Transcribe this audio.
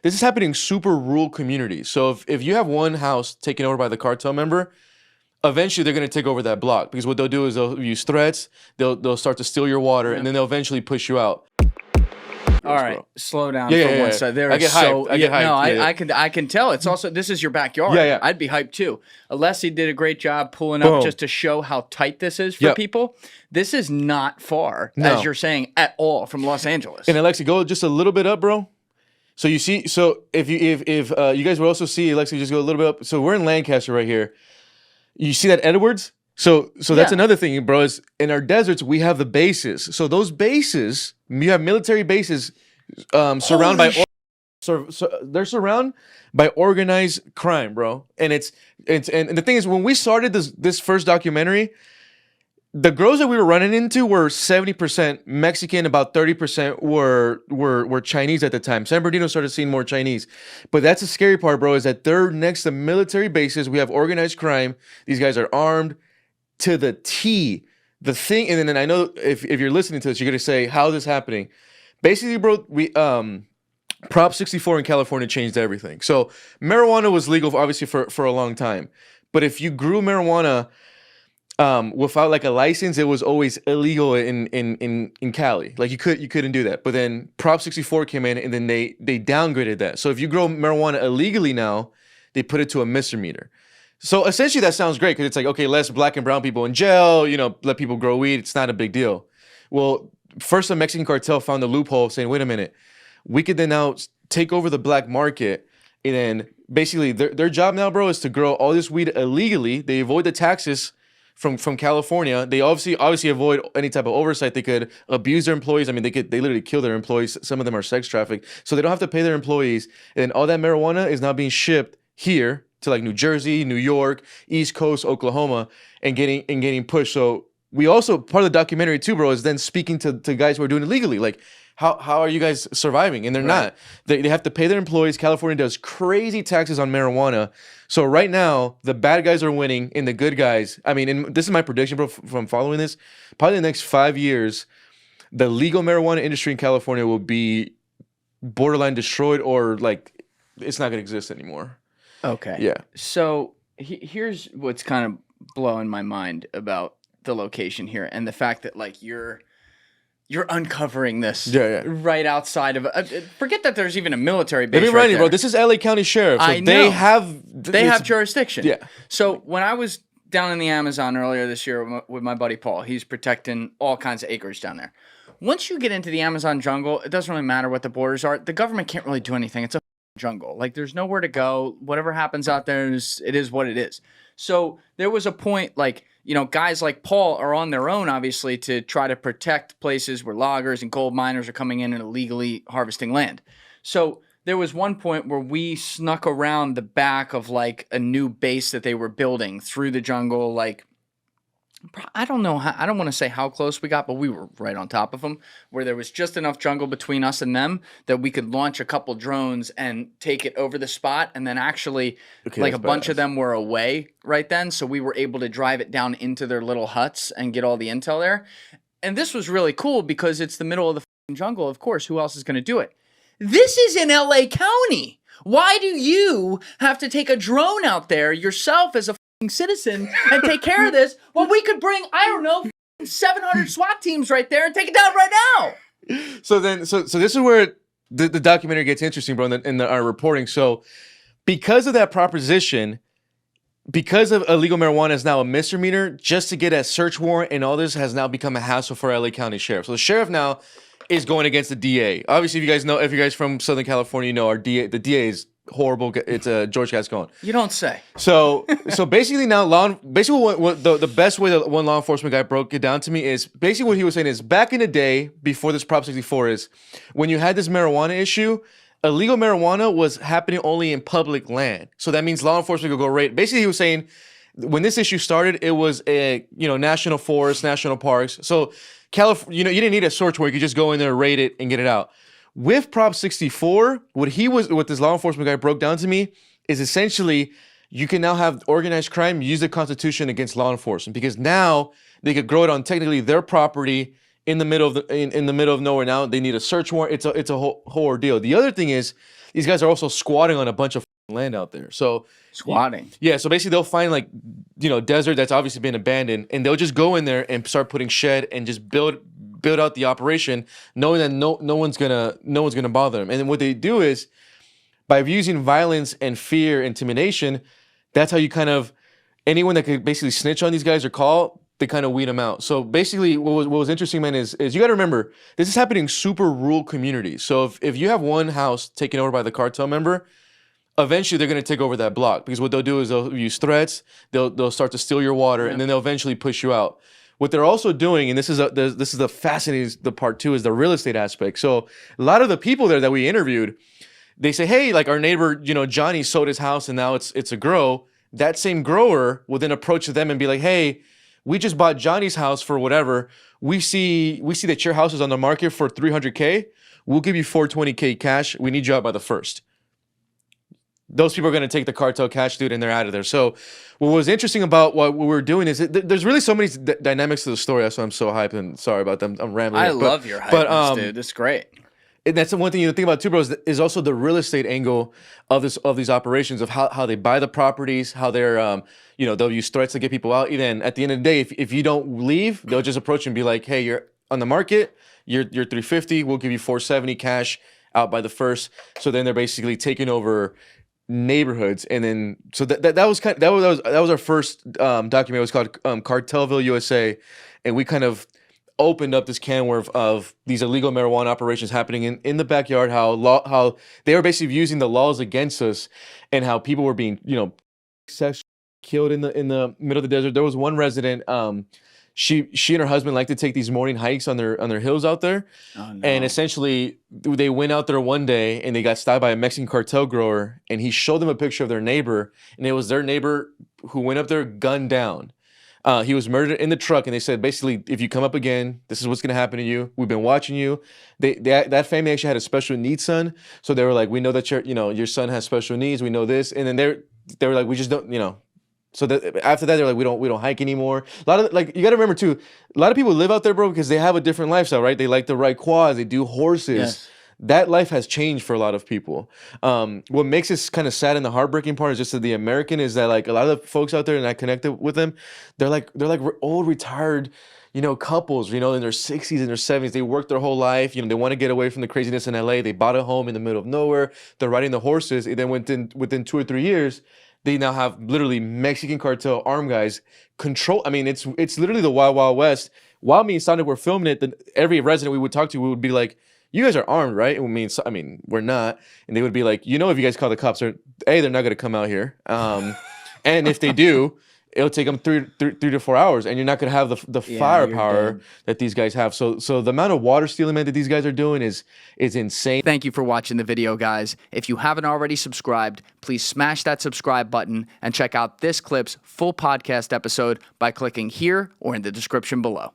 This is happening in super rural communities. So if you have one house taken over by the cartel member, eventually they're going to take over that block because what they'll do is they'll use threats, they'll start to steal your water, and then they'll eventually push you out. All right, slow down Yeah, for yeah, one yeah. second. There I is get so hyped. I get hyped. no, Yeah. I can tell. It's also this is your backyard. Yeah, yeah. I'd be hyped too. Alessi did a great job pulling Boom. up just to show how tight this is for Yep. people. This is not far, No. as you're saying, at all from Los Angeles. And Alexi, go just a little bit up, bro. So you see, so if you guys will also see Alexi, just go a little bit up. So we're in Lancaster right here. You see that Edwards? So that's another thing, bro. Is in our deserts we have the bases. So those bases, you have military bases surrounded by. So they're surrounded by organized crime, bro. And and the thing is, when we started this first documentary, the girls that we were running into were 70% Mexican, about 30% were Chinese at the time. San Bernardino started seeing more Chinese. But that's the scary part, bro, is that they're next to military bases. We have organized crime. These guys are armed to the T. The thing, and then I know if you're listening to this, you're gonna say, how is this happening? Basically, bro, we Prop 64 in California changed everything. So marijuana was legal, obviously, for a long time. But if you grew marijuana without like a license, it was always illegal in Cali. Like you couldn't do that. But then Prop 64 came in, and then they downgraded that. So if you grow marijuana illegally now, they put it to a misdemeanor. So essentially, that sounds great because it's like, okay, less black and brown people in jail. Let people grow weed. It's not a big deal. Well, first the Mexican cartel found the loophole, saying, wait a minute, we could then now take over the black market. And then basically their job now, bro, is to grow all this weed illegally. They avoid the taxes from California. They obviously avoid any type of oversight. They could abuse their employees. I mean, they literally kill their employees. Some of them are sex trafficked. So they don't have to pay their employees. And all that marijuana is now being shipped here to like New Jersey, New York, East Coast, Oklahoma, and getting pushed. So we also, part of the documentary too, bro, is then speaking to guys who are doing it legally. Like, how are you guys surviving? And they're not. They have to pay their employees. California does crazy taxes on marijuana. So right now, the bad guys are winning and the good guys, I mean, and this is my prediction, bro, from following this, probably the next 5 years, the legal marijuana industry in California will be borderline destroyed, or like it's not going to exist anymore. Okay. Yeah. So here's what's kind of blowing my mind about the location here, and the fact that like you're uncovering this right outside of forget that there's even a military base. Let me remind you, bro, this is LA County Sheriff. So I know. they have jurisdiction. Yeah. So when I was down in the Amazon earlier this year with my buddy Paul, he's protecting all kinds of acres down there. Once you get into the Amazon jungle, it doesn't really matter what the borders are. The government can't really do anything. It's a jungle. Like there's nowhere to go. Whatever happens out there it is what it is. So there was a point like, guys like Paul are on their own, obviously, to try to protect places where loggers and gold miners are coming in and illegally harvesting land. So there was one point where we snuck around the back of like a new base that they were building through the jungle, like, I don't know how, I don't want to say how close we got, but we were right on top of them, where there was just enough jungle between us and them that we could launch a couple drones and take it over the spot. And then actually, like a bunch of them were away right then. So we were able to drive it down into their little huts and get all the intel there. And this was really cool because it's the middle of the jungle. Of course, who else is going to do it? This is in LA County. Why do you have to take a drone out there yourself as a citizen and take care of this? Well, we could bring, I don't know, 700 SWAT teams right there and take it down right now. So this is where the documentary gets interesting, bro, in our reporting. So because of that proposition, because of illegal marijuana is now a misdemeanor, just to get a search warrant and all this has now become a hassle for LA County Sheriff. So the sheriff now is going against the DA. Obviously, if you guys from Southern California, our DA, the DA is horrible. It's George Gascon. You don't say. So basically now what the best way that one law enforcement guy broke it down to me is basically what he was saying is back in the day before this Prop 64 is when you had this marijuana issue, illegal marijuana was happening only in public land. So that means law enforcement could go raid. Basically, he was saying when this issue started, it was a national forest, national parks. So California, you didn't need a search warrant. You could just go in there, raid it, and get it out. With Prop 64, what this law enforcement guy broke down to me is essentially you can now have organized crime use the Constitution against law enforcement because now they could grow it on technically their property in the middle of in the middle of nowhere. Now they need a search warrant. It's a whole ordeal. The other thing is these guys are also squatting on a bunch of land out there. So Squatting. yeah, so basically they'll find like, you know, desert that's obviously been abandoned, and they'll just go in there and start putting shed and just build out the operation, knowing that no one's gonna bother them. And then what they do is, by using violence and fear, intimidation, that's how you kind of, anyone that could basically snitch on these guys or call, they kind of weed them out. So basically, what was interesting, man, is you got to remember, this is happening in super rural communities. So if you have one house taken over by the cartel member, eventually they're going to take over that block, because what they'll do is they'll use threats, they'll start to steal your water, and then they'll eventually push you out. What they're also doing, and this is the fascinating the part too, is the real estate aspect. So a lot of the people there that we interviewed, they say, hey, like our neighbor, you know, Johnny sold his house and now it's a grow. That same grower will then approach them and be like, hey, we just bought Johnny's house for whatever. We see that your house is on the market for $300K. We'll give you $420K cash. We need you out by the 1st. Those people are going to take the cartel cash, dude, and they're out of there. So what was interesting about what we're doing is there's really so many dynamics to the story. That's why I'm so hyped, and sorry about them. I'm rambling. I love your hypeness, dude. It's great. And that's the one thing you think about too, bro, is also the real estate angle of these operations, of how they buy the properties, how they're you know, they'll use threats to get people out. Then at the end of the day, if you don't leave, they'll just approach you and be like, hey, you're on the market, you're $350, we'll give you $470 cash out by the 1st. So then they're basically taking over neighborhoods. And then so that was our first document. It was called Cartelville, USA, and we kind of opened up this can of these illegal marijuana operations happening in the backyard, how they were basically using the laws against us, and how people were being, you know, sexually killed in the middle of the desert. There was one resident, she and her husband like to take these morning hikes on their hills out there. Oh, no. And essentially they went out there one day and they got stopped by a Mexican cartel grower, and he showed them a picture of their neighbor, and it was their neighbor who went up there gunned down. He was murdered in the truck, and they said, basically, if you come up again, this is what's going to happen to you. We've been watching you. That family actually had a special needs son, so they were like, we know that your son has special needs. We know this, and then they were like, we just don't, you know. So that after that, they're like, we don't hike anymore. A lot of, like, you got to remember too, a lot of people live out there, bro, because they have a different lifestyle, right? They like to ride quads, they do horses. Yes. That life has changed for a lot of people. What makes it kind of sad, and the heartbreaking part is just that the American is that, like, a lot of the folks out there, and I connected with them, they're like old retired, you know, couples, you know, in their 60s and their 70s. They worked their whole life, you know, they want to get away from the craziness in LA. They bought a home in the middle of nowhere. They're riding the horses, and then within 2 or 3 years, they now have literally Mexican cartel armed guys control. I mean, it's literally the Wild Wild West. While me and Sonic were filming it, every resident we would talk to, we would be like, you guys are armed, right? I mean, we're not. And they would be like, you know, if you guys call the cops, they're not going to come out here. And if they do, it'll take them 3 to 4 hours, and you're not going to have the firepower that these guys have. So the amount of water stealing, man, that these guys are doing is insane. Thank you for watching the video, guys. If you haven't already subscribed, please smash that subscribe button and check out this clip's full podcast episode by clicking here or in the description below.